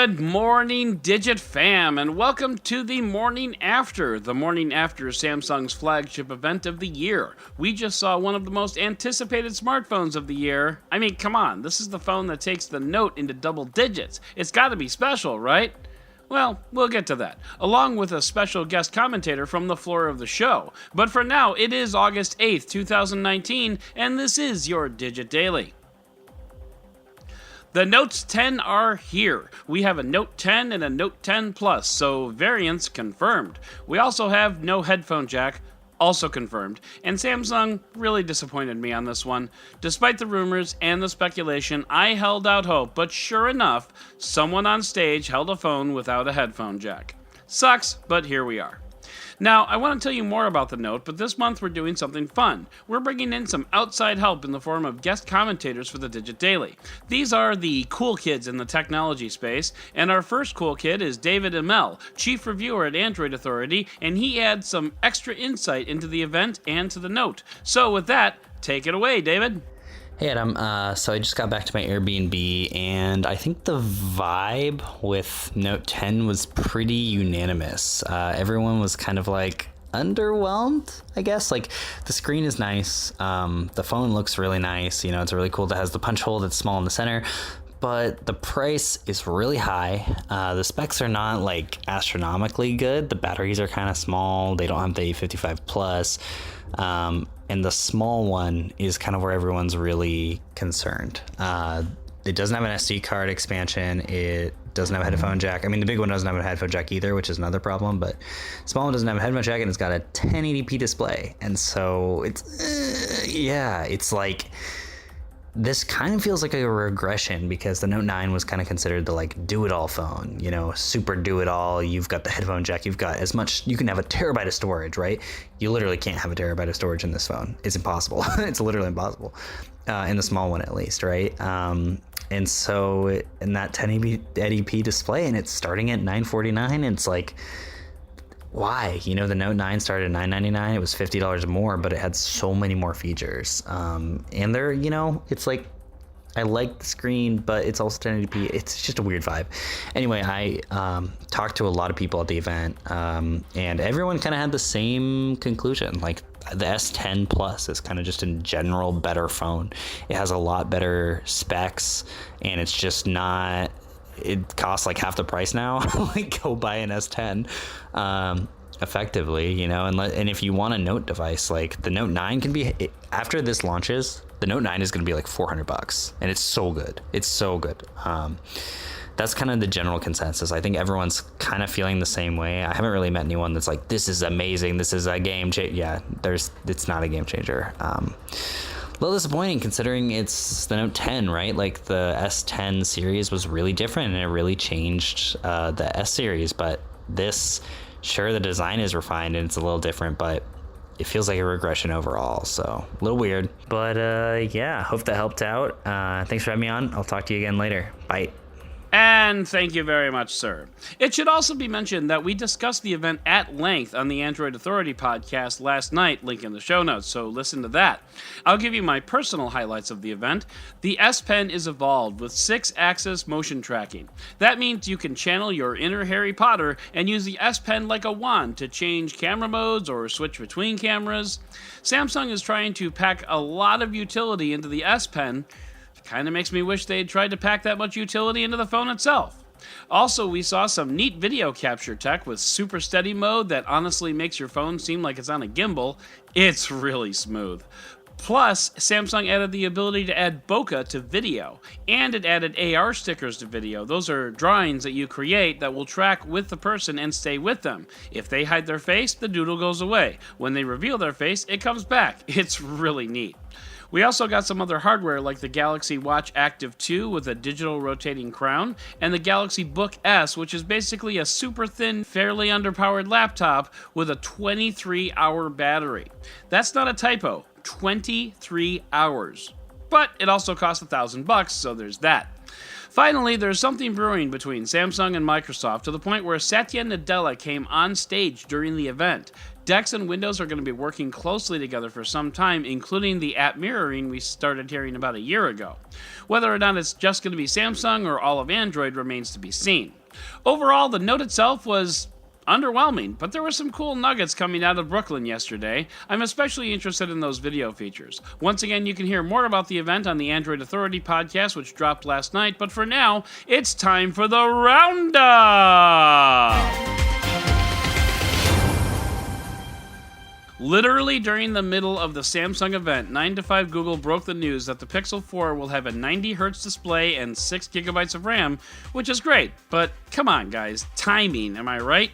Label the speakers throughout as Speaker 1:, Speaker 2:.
Speaker 1: Good morning, Digit fam, and welcome to the morning after Samsung's flagship event of the year. We just saw one of the most anticipated smartphones of the year. I mean, come on, this is the phone that takes the Note into double digits. It's gotta be special, right? Well, we'll get to that, along with a special guest commentator from the floor of the show. But for now, it is August 8th, 2019, and this is your Digit Daily. The Notes 10 are here. We have a Note 10 and a Note 10 Plus, so variants confirmed. We also have no headphone jack, also confirmed. And Samsung really disappointed me on this one. Despite the rumors and the speculation, I held out hope, but sure enough, someone on stage held a phone without a headphone jack. Sucks, but here we are. Now, I want to tell you more about the Note, but this month we're doing something fun. We're bringing in some outside help in the form of guest commentators for the Digit Daily. These are the cool kids in the technology space, and our first cool kid is David Imel, chief reviewer at Android Authority, and he adds some extra insight into the event and to the Note. So with that, take it away, David.
Speaker 2: Hey Adam, so I just got back to my Airbnb, and I think the vibe with Note 10 was pretty unanimous. Everyone was kind of like underwhelmed, I guess. Like, the screen is nice, the phone looks really nice, you know, it's really cool. It has the punch hole that's small in the center, but the price is really high. The specs are not like astronomically good. The batteries are kind of small. They don't have the 55 plus. And the small one is kind of where everyone's really concerned. It doesn't have an SD card expansion. It doesn't have a headphone jack. I mean, the big one doesn't have a headphone jack either, which is another problem, but the small one doesn't have a headphone jack, and it's got a 1080p display. And so it's like, this kind of feels like a regression, because the Note 9 was kind of considered the like do-it-all phone, you know, super do-it-all. You've got the headphone jack, you've got as much, you can have a terabyte of storage, right? You literally can't have a terabyte of storage in this phone. It's impossible. It's literally impossible, in the small one at least, right? And so in that 1080p display, and it's starting at $949, it's like, why? You know, the Note 9 started at $999. It was $50 more, but it had so many more features. And they're, you know, it's like, I like the screen, but it's also 1080p. It's just a weird vibe. Anyway, I talked to a lot of people at the event, and everyone kind of had the same conclusion. Like, the S10 Plus is kind of just in general better phone. It has a lot better specs, and it's just not... It costs like half the price now. Like, go buy an S10 effectively, you know, and if you want a Note device, like the Note 9 can be, after this launches, the Note 9 is going to be like $400, and it's so good. It's so good. That's kind of the general consensus. I think everyone's kind of feeling the same way. I haven't really met anyone that's like, this is amazing, this is a game changer. Yeah, it's not a game changer. A little disappointing considering it's the Note 10, right? Like, the S10 series was really different, and it really changed the S series. But this, sure, the design is refined and it's a little different, but it feels like a regression overall. So a little weird. But yeah, hope that helped out. Thanks for having me on. I'll talk to you again later. Bye.
Speaker 1: And thank you very much, sir. It should also be mentioned that we discussed the event at length on the Android Authority podcast last night, link in the show notes, so listen to that. I'll give you my personal highlights of the event. The S Pen is evolved with 6-axis motion tracking. That means you can channel your inner Harry Potter and use the S Pen like a wand to change camera modes or switch between cameras. Samsung is trying to pack a lot of utility into the S Pen. Kind of makes me wish they'd tried to pack that much utility into the phone itself. Also, we saw some neat video capture tech with super steady mode that honestly makes your phone seem like it's on a gimbal. It's really smooth. Plus, Samsung added the ability to add bokeh to video, and it added AR stickers to video. Those are drawings that you create that will track with the person and stay with them. If they hide their face, the doodle goes away. When they reveal their face, it comes back. It's really neat. We also got some other hardware like the Galaxy Watch Active 2 with a digital rotating crown, and the Galaxy Book S, which is basically a super thin, fairly underpowered laptop with a 23-hour battery. That's not a typo, 23 hours. But it also costs $1,000, so there's that. Finally, there's something brewing between Samsung and Microsoft to the point where Satya Nadella came on stage during the event. DeX and Windows are going to be working closely together for some time, including the app mirroring we started hearing about a year ago. Whether or not it's just going to be Samsung or all of Android remains to be seen. Overall, the Note itself was underwhelming, but there were some cool nuggets coming out of Brooklyn yesterday. I'm especially interested in those video features. Once again, you can hear more about the event on the Android Authority podcast, which dropped last night, but for now, it's time for the roundup! Literally during the middle of the Samsung event, 9 to 5 Google broke the news that the Pixel 4 will have a 90Hz display and 6 GB of RAM, which is great, but come on guys, timing, am I right?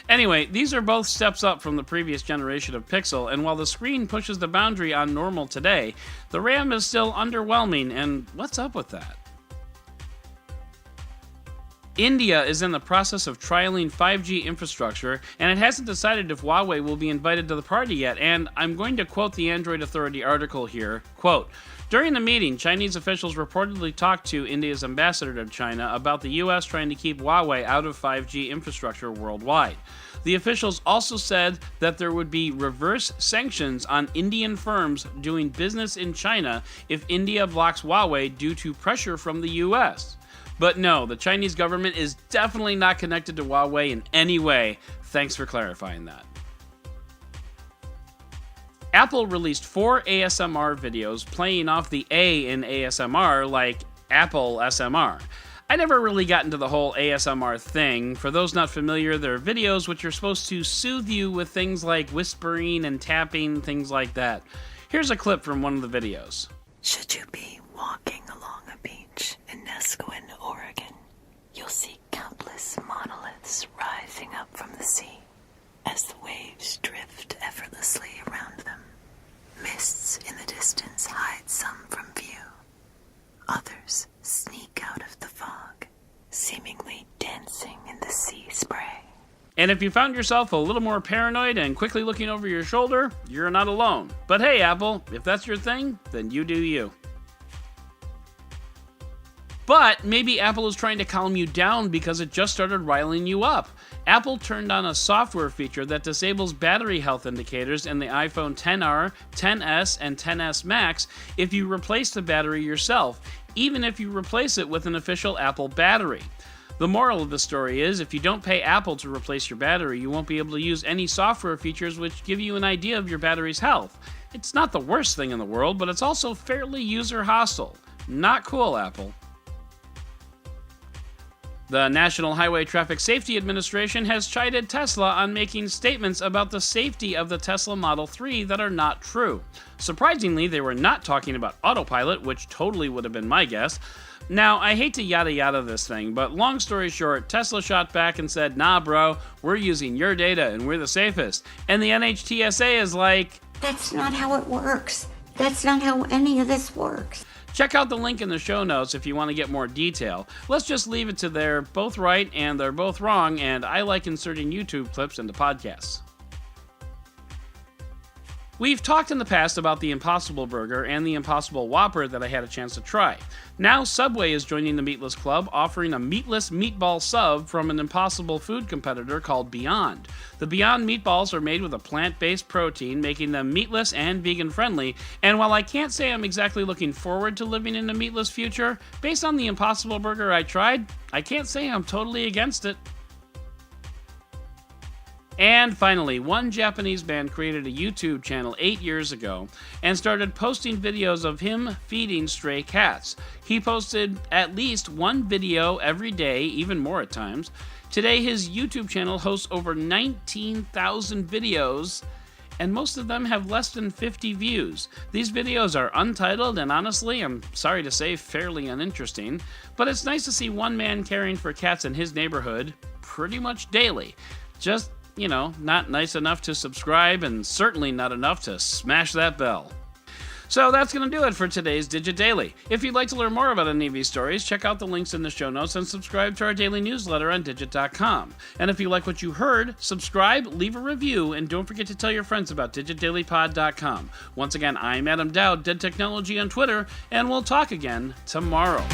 Speaker 1: Anyway, these are both steps up from the previous generation of Pixel, and while the screen pushes the boundary on normal today, the RAM is still underwhelming, and what's up with that? India is in the process of trialing 5G infrastructure, and it hasn't decided if Huawei will be invited to the party yet, and I'm going to quote the Android Authority article here, quote, "During the meeting, Chinese officials reportedly talked to India's ambassador to China about the U.S. trying to keep Huawei out of 5G infrastructure worldwide. The officials also said that there would be reverse sanctions on Indian firms doing business in China if India blocks Huawei due to pressure from the U.S. But no, the Chinese government is definitely not connected to Huawei in any way. Thanks for clarifying that. Apple released 4 ASMR videos playing off the A in ASMR like Apple SMR. I never really got into the whole ASMR thing. For those not familiar, they're videos which are supposed to soothe you with things like whispering and tapping, things like that. Here's a clip from one of the videos.
Speaker 3: Should you be walking along a beach in Nesquin, Oregon, you'll see countless monoliths rising up from the sea as the waves drift effortlessly around them. Mists in the distance hide some from view. Others sneak out of the fog, seemingly dancing in the sea spray.
Speaker 1: And if you found yourself a little more paranoid and quickly looking over your shoulder, you're not alone. But hey, Apple, if that's your thing, then you do you. But maybe Apple is trying to calm you down because it just started riling you up. Apple turned on a software feature that disables battery health indicators in the iPhone XR, XS, and XS Max if you replace the battery yourself, even if you replace it with an official Apple battery. The moral of the story is, if you don't pay Apple to replace your battery, you won't be able to use any software features which give you an idea of your battery's health. It's not the worst thing in the world, but it's also fairly user-hostile. Not cool, Apple. The National Highway Traffic Safety Administration has chided Tesla on making statements about the safety of the Tesla Model 3 that are not true. Surprisingly, they were not talking about autopilot, which totally would have been my guess. Now, I hate to yada yada this thing, but long story short, Tesla shot back and said, "Nah, bro, we're using your data and we're the safest." And the NHTSA is like,
Speaker 4: "That's not how it works. That's not how any of this works."
Speaker 1: Check out the link in the show notes if you want to get more detail. Let's just leave it to they're both right and they're both wrong, and I like inserting YouTube clips into podcasts. We've talked in the past about the Impossible Burger and the Impossible Whopper that I had a chance to try. Now Subway is joining the Meatless Club, offering a Meatless Meatball Sub from an Impossible food competitor called Beyond. The Beyond meatballs are made with a plant-based protein, making them meatless and vegan-friendly, and while I can't say I'm exactly looking forward to living in a meatless future, based on the Impossible Burger I tried, I can't say I'm totally against it. And finally, one Japanese man created a YouTube channel 8 years ago and started posting videos of him feeding stray cats. He posted at least one video every day, even more at times. Today, his YouTube channel hosts over 19,000 videos, and most of them have less than 50 views. These videos are untitled and honestly, I'm sorry to say, fairly uninteresting, but it's nice to see one man caring for cats in his neighborhood pretty much daily. Just not nice enough to subscribe and certainly not enough to smash that bell. So that's going to do it for today's Digit Daily. If you'd like to learn more about any of these stories, check out the links in the show notes and subscribe to our daily newsletter on digit.com. And if you like what you heard, subscribe, leave a review, and don't forget to tell your friends about digitdailypod.com. Once again, I'm Adam Dowd, Dead Technology on Twitter, and we'll talk again tomorrow.